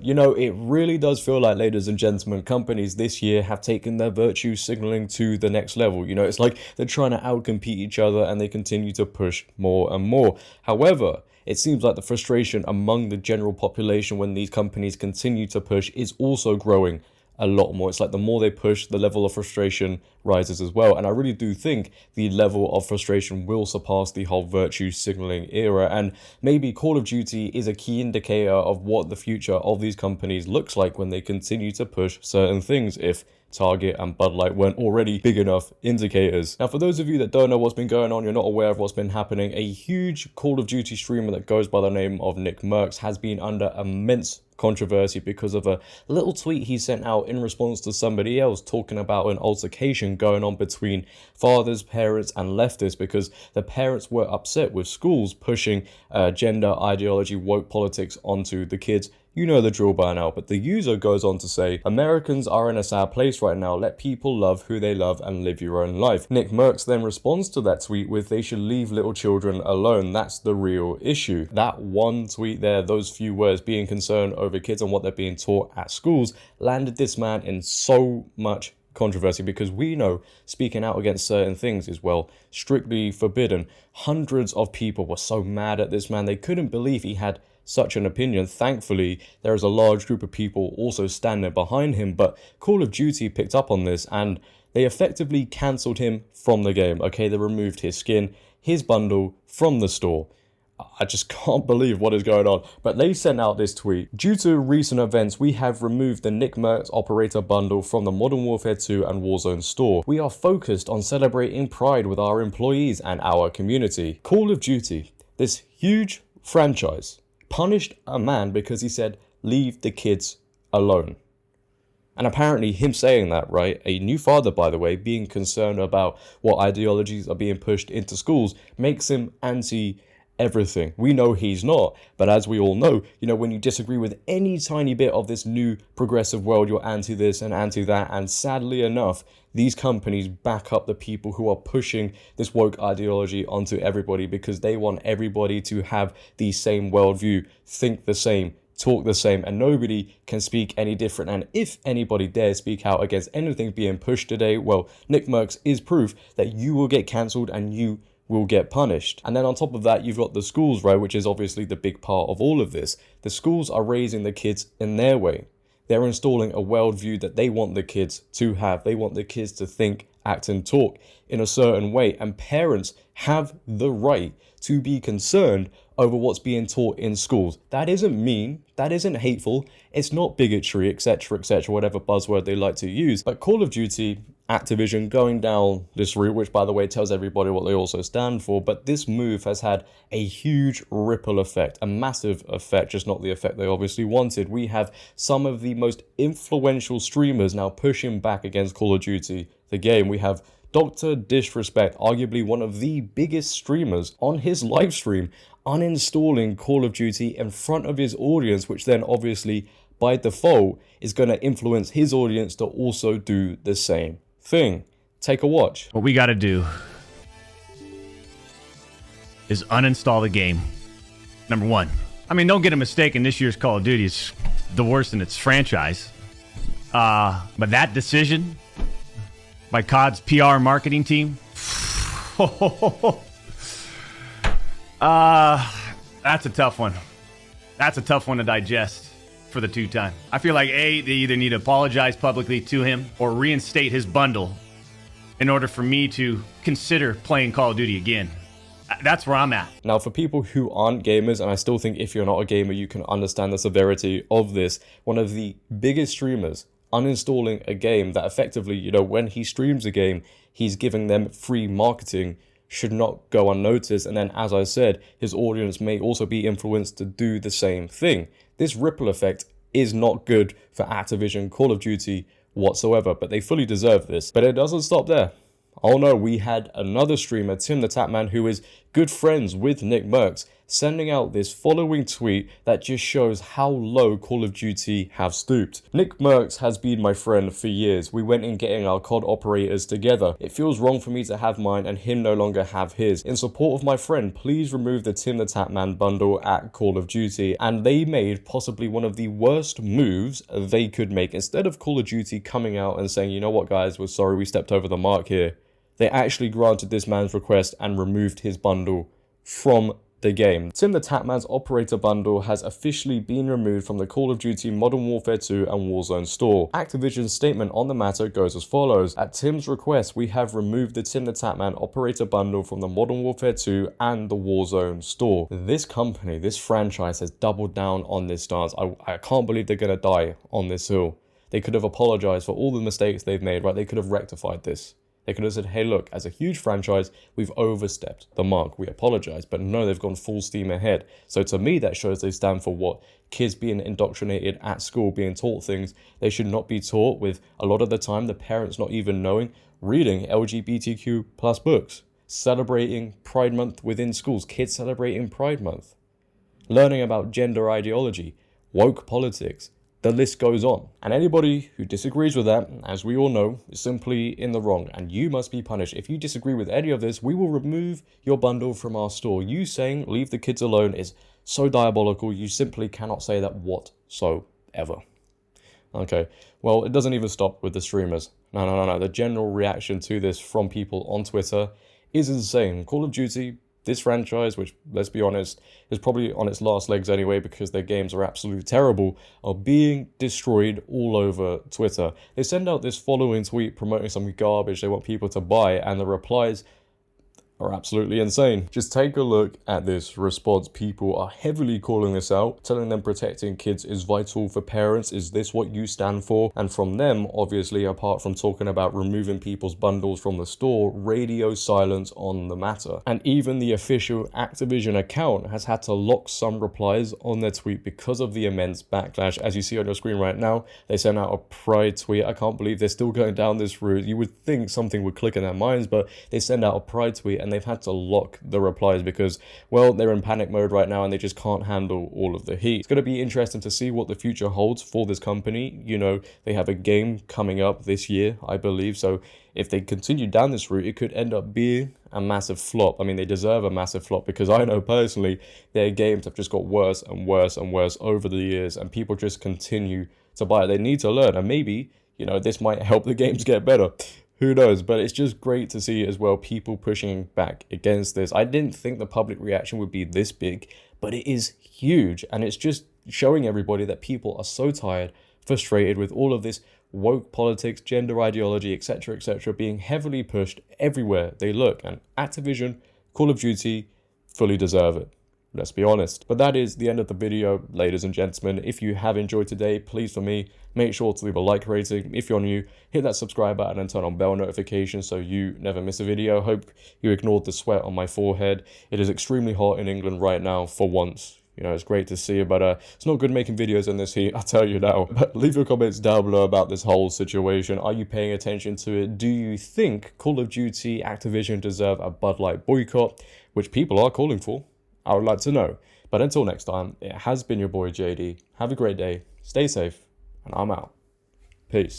you know, it really does feel like, ladies and gentlemen, companies this year have taken their virtue signaling to the next level. You know, it's like they're trying to outcompete each other and they continue to push more and more. However, it seems like the frustration among the general population when these companies continue to push is also growing a lot more. It's like the more they push, the level of frustration rises as well. And I really do think the level of frustration will surpass the whole virtue signaling era. And maybe Call of Duty is a key indicator of what the future of these companies looks like when they continue to push certain things, if Target and Bud Light weren't already big enough indicators. Now, for those of you that don't know what's been going on, you're not aware of what's been happening, a huge Call of Duty streamer that goes by the name of Nickmercs has been under immense controversy because of a little tweet he sent out in response to somebody else talking about an altercation going on between fathers, parents and leftists, because the parents were upset with schools pushing gender ideology, woke politics onto the kids. You know the drill by now. But the user goes on to say, Americans are in a sad place right now. Let people love who they love and live your own life. Nickmercs then responds to that tweet with, they should leave little children alone. That's the real issue. That one tweet there, those few words, being concerned over kids and what they're being taught at schools, landed this man in so much controversy, because we know speaking out against certain things is, well, strictly forbidden. Hundreds of people were so mad at this man, they couldn't believe he had such an opinion. Thankfully, there is a large group of people also standing behind him, but Call of Duty picked up on this and they effectively cancelled him from the game. Okay, they removed his skin, his bundle from the store. I just can't believe what is going on. But they sent out this tweet. Due to recent events, we have removed the Nickmercs operator bundle from the Modern Warfare 2 and Warzone store. We are focused on celebrating pride with our employees and our community. Call of Duty, this huge franchise, punished a man because he said, leave the kids alone. And apparently him saying that, right, a new father, by the way, being concerned about what ideologies are being pushed into schools, makes him anti everything. We know he's not, but as we all know, you know, when you disagree with any tiny bit of this new progressive world, you're anti this and anti that. And sadly enough, these companies back up the people who are pushing this woke ideology onto everybody, because they want everybody to have the same worldview, think the same, talk the same, and nobody can speak any different. And if anybody dares speak out against anything being pushed today, well, Nickmercs is proof that you will get cancelled and you will get punished. And then on top of that, you've got the schools, right, which is obviously the big part of all of this. The schools are raising the kids in their way. They're installing a worldview that they want the kids to have. They want the kids to think, act and talk in a certain way. And parents have the right to be concerned over what's being taught in schools. That isn't mean, that isn't hateful, it's not bigotry, etc., whatever buzzword they like to use. But Call of Duty, Activision going down this route, which by the way tells everybody what they also stand for, but this move has had a huge ripple effect, a massive effect, just not the effect they obviously wanted. We have some of the most influential streamers now pushing back against Call of Duty, the game. We have Dr. Disrespect, arguably one of the biggest streamers, on his live stream uninstalling Call of Duty in front of his audience, which then obviously by default is going to influence his audience to also do the same thing. Take a watch. What we got to do is uninstall the game. Number one. I mean, don't get a mistake, this year's Call of Duty is the worst in its franchise. But that decision by COD's PR marketing team, that's a tough one. That's a tough one to digest for the two-time. I feel like, A, they either need to apologize publicly to him or reinstate his bundle in order for me to consider playing Call of Duty again. That's where I'm at. Now, for people who aren't gamers, and I still think if you're not a gamer, you can understand the severity of this, one of the biggest streamers uninstalling a game that effectively, you know, when he streams a game, he's giving them free marketing, should not go unnoticed. And then, as I said, his audience may also be influenced to do the same thing. This ripple effect is not good for Activision, Call of Duty whatsoever, but they fully deserve this. But it doesn't stop there. Oh no, we had another streamer, TimTheTatMan, who is good friends with Nickmercs, sending out this following tweet that just shows how low Call of Duty have stooped. Nickmercs has been my friend for years. We went in getting our COD operators together. It feels wrong for me to have mine and him no longer have his. In support of my friend, please remove the TimTheTatMan bundle at Call of Duty. And they made possibly one of the worst moves they could make. Instead of Call of Duty coming out and saying, you know what guys, we're sorry we stepped over the mark here, they actually granted this man's request and removed his bundle from the game. TimTheTatMan's operator bundle has officially been removed from the Call of Duty Modern Warfare 2 and Warzone store. Activision's statement on the matter goes as follows: at Tim's request, we have removed the TimTheTatMan operator bundle from the Modern Warfare 2 and the Warzone store. This company, this franchise has doubled down on this stance. I can't believe they're gonna die on this hill. They could have apologized for all the mistakes they've made, right? They could have rectified this. They could have said, hey, look, as a huge franchise, we've overstepped the mark. We apologize. But no, they've gone full steam ahead. So to me, that shows they stand for what? Kids being indoctrinated at school, being taught things they should not be taught, with a lot of the time the parents not even knowing, reading LGBTQ plus books, celebrating Pride Month within schools, kids celebrating Pride Month, learning about gender ideology, woke politics. The list goes on. And anybody who disagrees with that, as we all know, is simply in the wrong, and you must be punished. If you disagree with any of this, we will remove your bundle from our store. You saying leave the kids alone is so diabolical, you simply cannot say that whatsoever. Okay, well, it doesn't even stop with the streamers. No. The general reaction to this from people on Twitter is insane. Call of Duty, this franchise, which, let's be honest, is probably on its last legs anyway because their games are absolutely terrible, are being destroyed all over Twitter. They send out this following tweet promoting some garbage they want people to buy, and the replies are absolutely insane. Just take a look at this response. People are heavily calling this out, telling them protecting kids is vital for parents. Is this what you stand for? And from them, obviously, apart from talking about removing people's bundles from the store, radio silence on the matter. And even the official Activision account has had to lock some replies on their tweet because of the immense backlash. As you see on your screen right now, they sent out a pride tweet. I can't believe they're still going down this route. You would think something would click in their minds, but they send out a pride tweet and they've had to lock the replies because, well, they're in panic mode right now and they just can't handle all of the heat. It's going to be interesting to see what the future holds for this company. You know, they have a game coming up this year, I believe, so if they continue down this route, it could end up being a massive flop. I mean, they deserve a massive flop because I know personally their games have just got worse and worse and worse over the years, and people just continue to buy it. They need to learn, and maybe, you know, this might help the games get better. Who knows? But it's just great to see as well people pushing back against this. I didn't think the public reaction would be this big, but it is huge. And it's just showing everybody that people are so tired, frustrated with all of this woke politics, gender ideology, etc., being heavily pushed everywhere they look. And Activision, Call of Duty fully deserve it. Let's be honest. But that is the end of the video, ladies and gentlemen. If you have enjoyed today, please, for me, make sure to leave a like rating. If you're new, hit that subscribe button and turn on bell notifications so you never miss a video. Hope you ignored the sweat on my forehead. It is extremely hot in England right now for once. You know, it's great to see you, but it's not good making videos in this heat, I'll tell you now. But leave your comments down below about this whole situation. Are you paying attention to it? Do you think Call of Duty Activision deserve a Bud Light boycott, which people are calling for? I would like to know. But until next time, it has been your boy JD. Have a great day, stay safe, and I'm out. Peace.